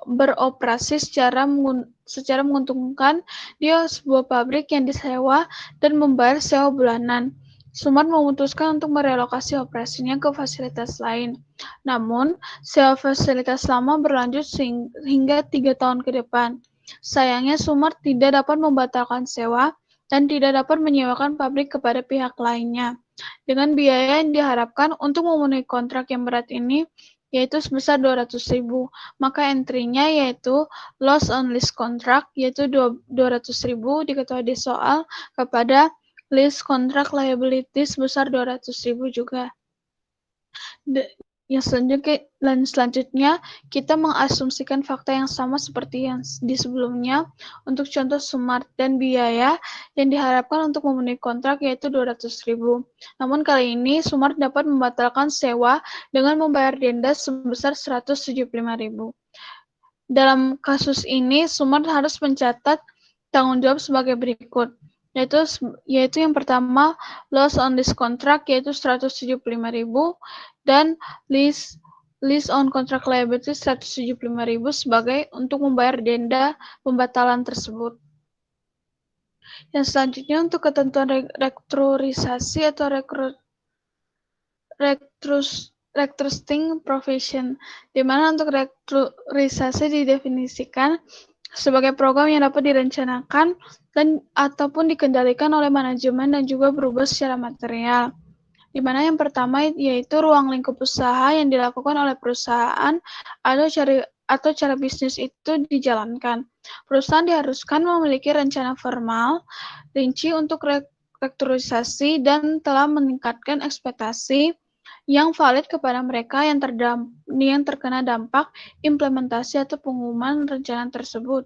beroperasi secara menguntungkan. Dia sebuah pabrik yang disewa dan membayar sewa bulanan. Sumar memutuskan untuk merelokasi operasinya ke fasilitas lain. Namun, sewa fasilitas lama berlanjut hingga 3 tahun ke depan. Sayangnya, Sumar tidak dapat membatalkan sewa dan tidak dapat menyewakan pabrik kepada pihak lainnya. Dengan biaya yang diharapkan untuk memenuhi kontrak yang berat ini, yaitu sebesar 200.000, maka entry-nya yaitu loss on lease contract, yaitu 200.000 diketahui di soal kepada lease contract liability sebesar 200.000 juga. Selanjutnya kita mengasumsikan fakta yang sama seperti yang di sebelumnya untuk contoh Sumar dan biaya yang diharapkan untuk memenuhi kontrak yaitu 200.000. Namun kali ini Sumar dapat membatalkan sewa dengan membayar denda sebesar 175.000. Dalam kasus ini Sumar harus mencatat tanggung jawab sebagai berikut. Yaitu yang pertama loss on lease contract yaitu 175.000 dan lease on contract liability 175.000 sebagai untuk membayar denda pembatalan tersebut. Yang selanjutnya untuk ketentuan restrukturisasi atau restructuring provision, di mana untuk restrukturisasi didefinisikan sebagai program yang dapat direncanakan dan ataupun dikendalikan oleh manajemen dan juga berubah secara material. Di mana yang pertama yaitu ruang lingkup usaha yang dilakukan oleh perusahaan atau cara bisnis itu dijalankan. Perusahaan diharuskan memiliki rencana formal rinci untuk restrukturisasi dan telah meningkatkan ekspektasi yang valid kepada mereka yang terkena dampak implementasi atau pengumuman rencana tersebut.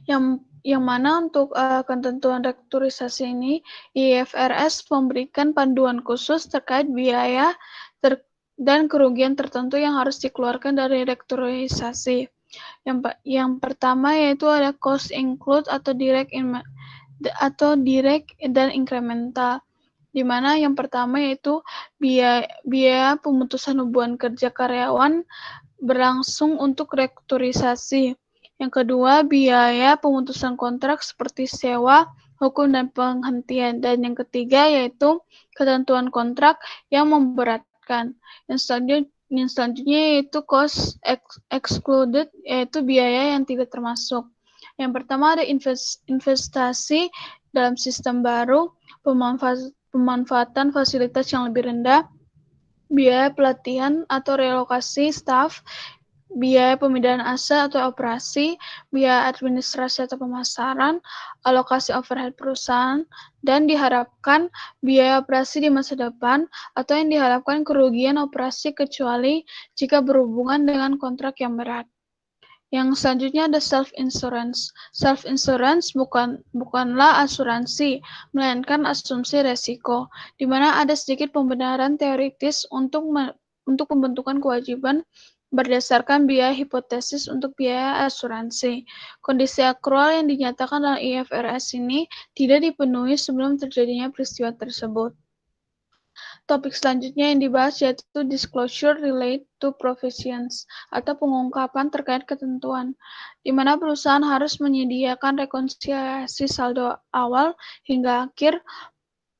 Yang mana untuk ketentuan restrukturisasi ini, IFRS memberikan panduan khusus terkait biaya dan kerugian tertentu yang harus dikeluarkan dari restrukturisasi. Yang pertama yaitu ada cost include atau direct dan incremental. Di mana yang pertama yaitu biaya pemutusan hubungan kerja karyawan berlangsung untuk restrukturisasi. Yang kedua, biaya pemutusan kontrak seperti sewa, hukum, dan penghentian. Dan yang ketiga yaitu ketentuan kontrak yang memberatkan. Yang selanjutnya yaitu cost excluded, yaitu biaya yang tidak termasuk. Yang pertama ada investasi dalam sistem baru, pemanfaatan fasilitas yang lebih rendah, biaya pelatihan atau relokasi staf, biaya pemindahan aset atau operasi, biaya administrasi atau pemasaran, alokasi overhead perusahaan, dan diharapkan biaya operasi di masa depan atau yang diharapkan kerugian operasi kecuali jika berhubungan dengan kontrak yang berat. Yang selanjutnya ada self-insurance. Self-insurance bukanlah asuransi, melainkan asumsi resiko, di mana ada sedikit pembenaran teoritis untuk pembentukan kewajiban berdasarkan biaya hipotesis untuk biaya asuransi. Kondisi akrual yang dinyatakan dalam IFRS ini tidak dipenuhi sebelum terjadinya peristiwa tersebut. Topik selanjutnya yang dibahas yaitu disclosure relate to provisions atau pengungkapan terkait ketentuan, di mana perusahaan harus menyediakan rekonsiliasi saldo awal hingga akhir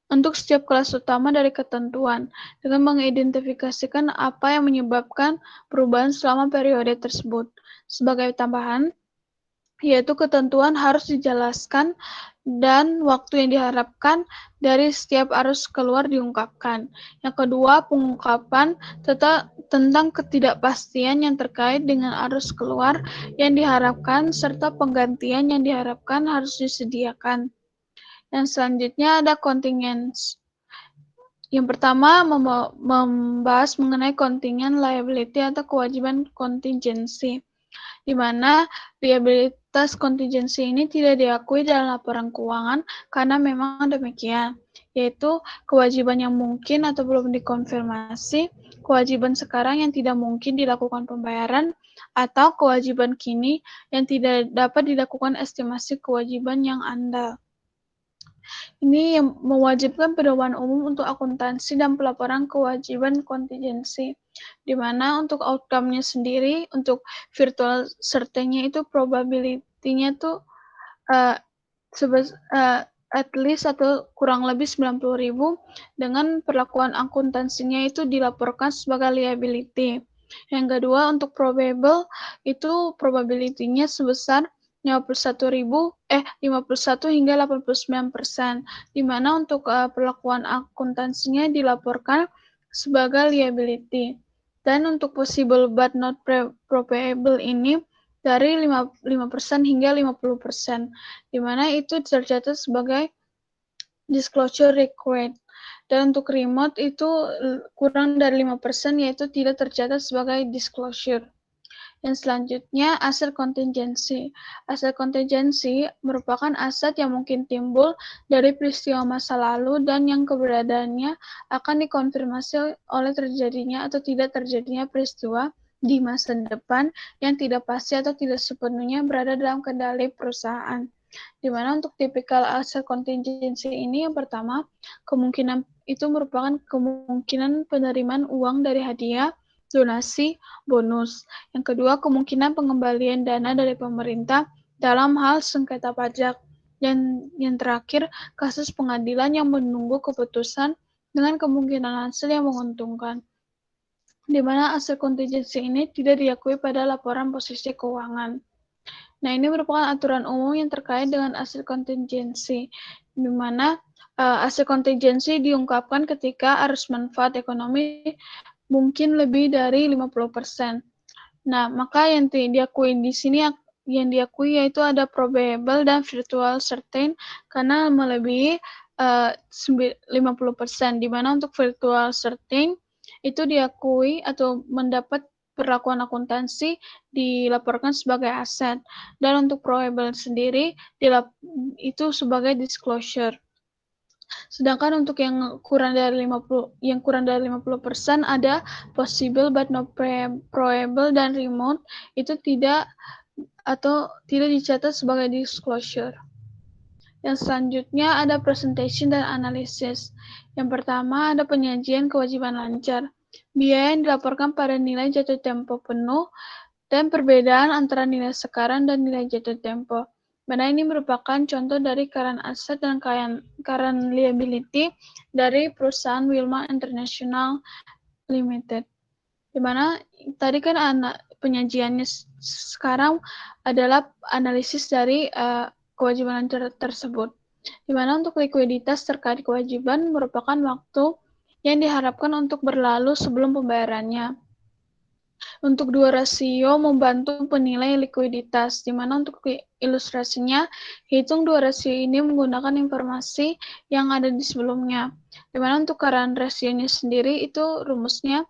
untuk setiap kelas utama dari ketentuan, dengan mengidentifikasikan apa yang menyebabkan perubahan selama periode tersebut. Sebagai tambahan, yaitu ketentuan harus dijelaskan dan waktu yang diharapkan dari setiap arus keluar diungkapkan. Yang kedua, pengungkapan tentang ketidakpastian yang terkait dengan arus keluar yang diharapkan serta penggantian yang diharapkan harus disediakan. Yang selanjutnya ada contingency. Yang pertama membahas mengenai contingent liability atau kewajiban kontingensi, di mana liabilitas kontingensi ini tidak diakui dalam laporan keuangan karena memang demikian, yaitu kewajiban yang mungkin atau belum dikonfirmasi, kewajiban sekarang yang tidak mungkin dilakukan pembayaran, atau kewajiban kini yang tidak dapat dilakukan estimasi kewajiban yang andal. Ini yang mewajibkan pedoman umum untuk akuntansi dan pelaporan kewajiban kontingensi, di mana untuk outcome-nya sendiri, untuk virtual certain-nya itu probability-nya tuh at least atau kurang lebih 90.000 dengan perlakuan akuntansinya itu dilaporkan sebagai liability. Yang kedua, untuk probable itu probability-nya sebesar 51 hingga 89%, di mana untuk perlakuan akuntansinya dilaporkan sebagai liability. Dan untuk possible but not probable ini dari 5% hingga 50%, di mana itu tercatat sebagai disclosure required. Dan untuk remote itu kurang dari 5%, yaitu tidak tercatat sebagai disclosure. Yang selanjutnya, aset kontingensi. Aset kontingensi merupakan aset yang mungkin timbul dari peristiwa masa lalu dan yang keberadaannya akan dikonfirmasi oleh terjadinya atau tidak terjadinya peristiwa di masa depan yang tidak pasti atau tidak sepenuhnya berada dalam kendali perusahaan. Di mana untuk tipikal aset kontingensi ini, yang pertama, kemungkinan itu merupakan kemungkinan penerimaan uang dari hadiah, donasi, bonus. Yang kedua, kemungkinan pengembalian dana dari pemerintah dalam hal sengketa pajak. Dan yang terakhir, kasus pengadilan yang menunggu keputusan dengan kemungkinan hasil yang menguntungkan, di mana aset kontingensi ini tidak diakui pada laporan posisi keuangan. Nah, ini merupakan aturan umum yang terkait dengan aset kontingensi, di mana aset kontingensi diungkapkan ketika arus manfaat ekonomi mungkin lebih dari 50%. Nah, maka yang diakui di sini yang diakui yaitu ada probable dan virtual certain karena melebihi 50%, di mana untuk virtual certain itu diakui atau mendapat perlakuan akuntansi dilaporkan sebagai aset, dan untuk probable sendiri itu sebagai disclosure. Sedangkan untuk yang kurang dari 50% ada possible but not probable dan remote itu tidak dicatat sebagai disclosure. Yang selanjutnya ada presentation dan analisis. Yang pertama ada penyajian kewajiban lancar. Biaya yang dilaporkan pada nilai jatuh tempo penuh dan perbedaan antara nilai sekarang dan nilai jatuh tempo. Mana ini merupakan contoh dari current asset dan current liability dari perusahaan Wilmar International Limited. Di mana tadi kan penyajiannya sekarang adalah analisis dari kewajiban lancar tersebut. Di mana untuk likuiditas terkait kewajiban merupakan waktu yang diharapkan untuk berlalu sebelum pembayarannya. Untuk dua rasio membantu penilai likuiditas, di mana untuk ilustrasinya, hitung dua rasio ini menggunakan informasi yang ada di sebelumnya. Di mana untuk current rasionya sendiri itu rumusnya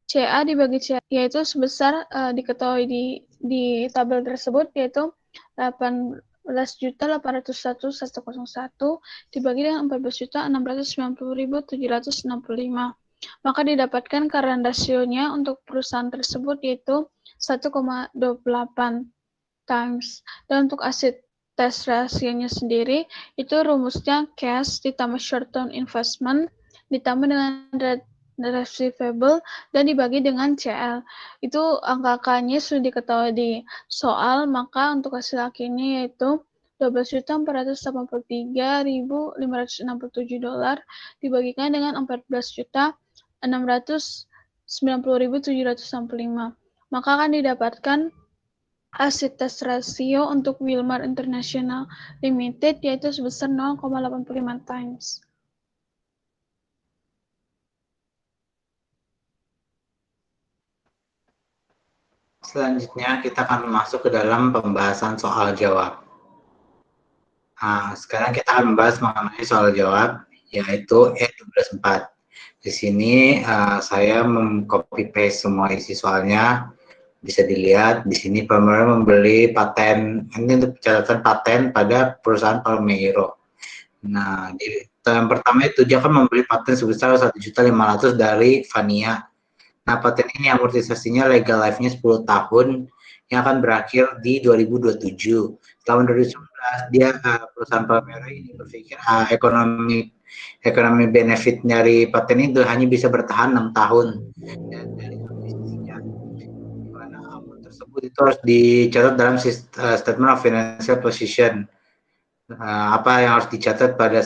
CA dibagi CA, yaitu sebesar diketahui di tabel tersebut, yaitu 18.801.101 dibagi dengan 14.690.765. maka didapatkan current ratio-nya untuk perusahaan tersebut yaitu 1,28 times. Dan untuk aset test ratio-nya sendiri, itu rumusnya cash ditambah short-term investment ditambah dengan receivable dan dibagi dengan CL. Itu angka-angkanya sudah diketahui di soal, maka untuk hasil akhirnya yaitu $12.483.567 dibagikan dengan $14.690.765. Maka akan didapatkan aset test ratio untuk Wilmar International Limited yaitu sebesar 0,85 times. Selanjutnya kita akan masuk ke dalam pembahasan soal jawab. Nah, sekarang kita akan membahas mengenai soal jawab, yaitu E124. Di sini saya meng-copy paste semua isi soalnya. Bisa dilihat di sini Palmero membeli paten, ini untuk catatan paten pada perusahaan Palmero. Nah, yang pertama itu dia akan membeli paten sebesar 1.500.000 dari Vania. Nah, paten ini amortisasinya legal life-nya 10 tahun yang akan berakhir di 2027. Tahun 2019 dia perusahaan Palmero ini berpikir ekonomi benefit dari paten itu hanya bisa bertahan 6 tahun. Dan dari kondisinya di mana amount tersebut itu harus dicatat dalam statement of financial position. Apa yang harus dicatat pada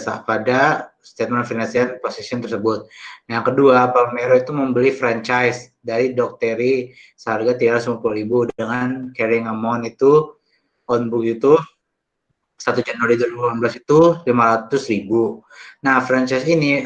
statement financial position tersebut. Yang kedua, Palmero itu membeli franchise dari Docteri seharga 350.000 dengan carrying amount itu on book itu 1 Januari 2018 itu 500.000. Nah, franchise ini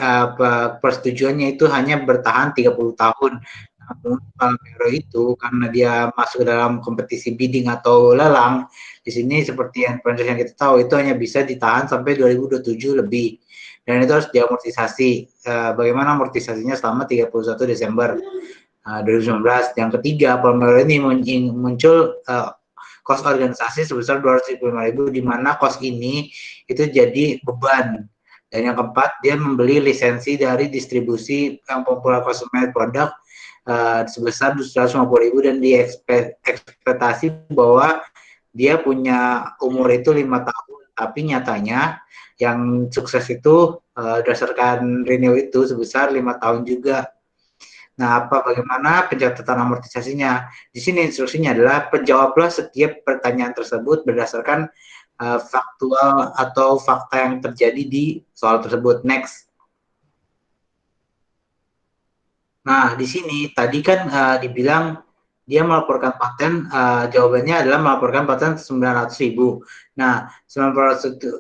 persetujuannya itu hanya bertahan 30 tahun. Namun Palmero itu karena dia masuk dalam kompetisi bidding atau lelang, di sini seperti yang franchise yang kita tahu itu hanya bisa ditahan sampai 2027 lebih. Dan itu harus diamortisasi. Bagaimana amortisasinya selama 31 Desember 2019. Yang ketiga, Palmero ini muncul kos organisasi sebesar 275.000 di mana kos ini itu jadi beban. Dan yang keempat, dia membeli lisensi dari distribusi yang populer consumer product sebesar 250.000 dan diekspektasi bahwa dia punya umur itu 5 tahun, tapi nyatanya yang sukses itu berdasarkan renew itu sebesar 5 tahun juga. Nah, bagaimana pencatatan amortisasinya? Di sini instruksinya adalah penjawablah setiap pertanyaan tersebut berdasarkan faktual atau fakta yang terjadi di soal tersebut. Next. Nah, di sini tadi kan dibilang dia melaporkan paten, jawabannya adalah melaporkan paten 900.000. Nah, 900.000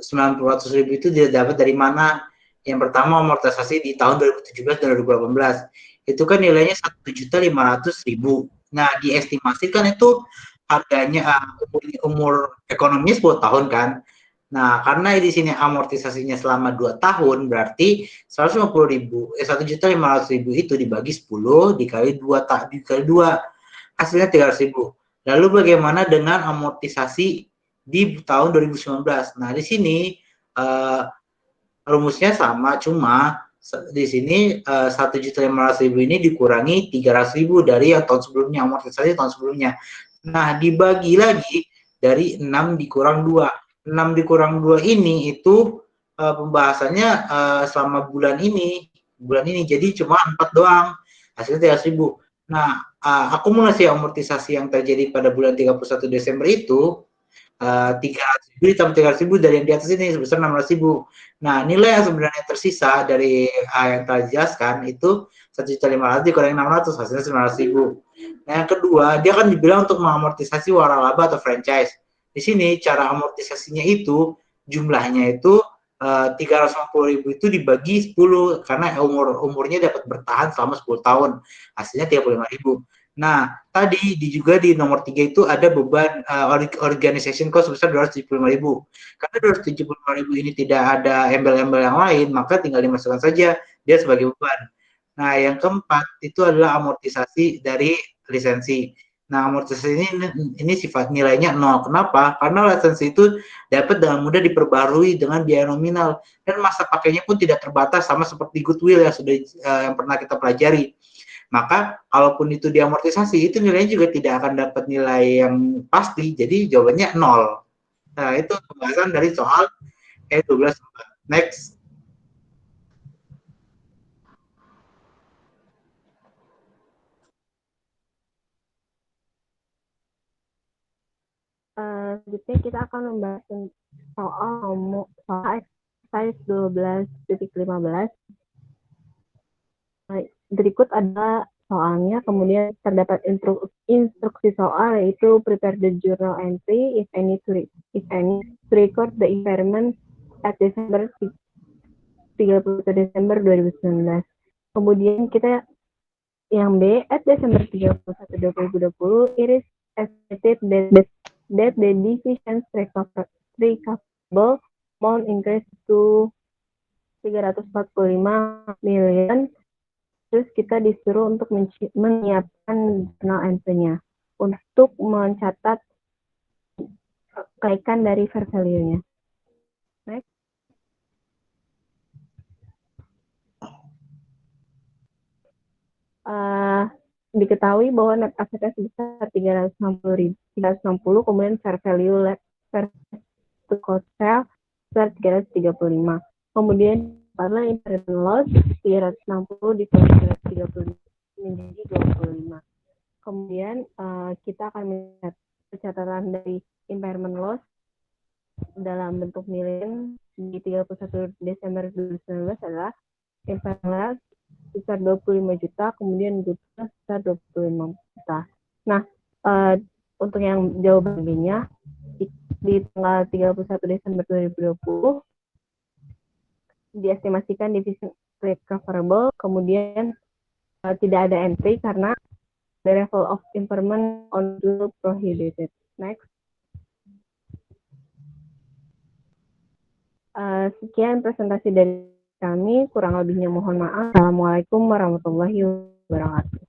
itu dia dapat dari mana? Yang pertama amortisasi di tahun 2017 dan 2018. Itu kan nilainya 1.500.000. Nah, diestimasikan itu harganya umur ekonominya 10 tahun kan. Nah, karena di sini amortisasinya selama 2 tahun, berarti 150.000, 1.500.000 itu dibagi 10 dikali 2, hasilnya 300.000. Lalu bagaimana dengan amortisasi di tahun 2019? Nah, di sini rumusnya sama, cuma di sini 1.500.000 ini dikurangi 300.000 dari tahun sebelumnya, amortisasi tahun sebelumnya. Nah, dibagi lagi dari 6 dikurang 2. 6 dikurang 2 ini itu pembahasannya selama bulan ini. Jadi cuma 4 doang. Hasilnya 300.000. Nah, akumulasi amortisasi yang terjadi pada bulan 31 Desember itu 300.000 ditambah 300.000 dari yang di atas ini sebesar 600.000. Nah, nilai yang sebenarnya tersisa dari yang telah dijelaskan itu 1.500.000 dikurangi 600, hasilnya 900.000. Nah, yang kedua, dia akan dibilang untuk mengamortisasi waralaba atau franchise. Di sini cara amortisasinya itu jumlahnya itu 350.000 itu dibagi 10 karena umurnya dapat bertahan selama 10 tahun. Hasilnya 35.000. Nah, tadi juga di nomor 3 itu ada beban organization cost sebesar 275.000. Karena 275.000 ini tidak ada embel-embel yang lain, maka tinggal dimasukkan saja dia sebagai beban. Nah, yang keempat itu adalah amortisasi dari lisensi. Nah, amortisasi ini sifat nilainya 0. Kenapa? Karena lisensi itu dapat dengan mudah diperbarui dengan biaya nominal dan masa pakainya pun tidak terbatas sama seperti goodwill yang sudah yang pernah kita pelajari. Maka kalaupun itu diamortisasi, itu nilainya juga tidak akan dapat nilai yang pasti. Jadi jawabannya 0. Nah, itu pembahasan dari soal E12. Next. Selanjutnya kita akan membahas soal exercise 12.15. Berikut adalah soalnya, kemudian terdapat instruksi soal, yaitu prepare the journal entry if any to record the impairment at December 31 Desember 2019. Kemudian kita yang B, at Desember 31 2020, it is estimated that the division's recoverable amount increased to 345 million. Terus kita disuruh untuk menyiapkan journal entry-nya untuk mencatat kenaikan dari fair value-nya. Next. Diketahui bahwa net assetnya sebesar 360, kemudian fair value to cost sale sebesar 335. Kemudian karena impairment loss 360 ditambah 335 menjadi 25. Kemudian kita akan melihat pencatatan dari impairment loss dalam bentuk nilai di 31 Desember 2019 adalah impairment loss sebesar 25 juta, kemudian goodwill sebesar 25 juta. Nah, untuk yang jawaban B-nya di tanggal 31 Desember 2020 diestimasikan division recoverable, kemudian tidak ada entry karena the level of impairment on goodwill prohibited. Next. Sekian presentasi dari kami, kurang lebihnya mohon maaf. Assalamualaikum warahmatullahi wabarakatuh.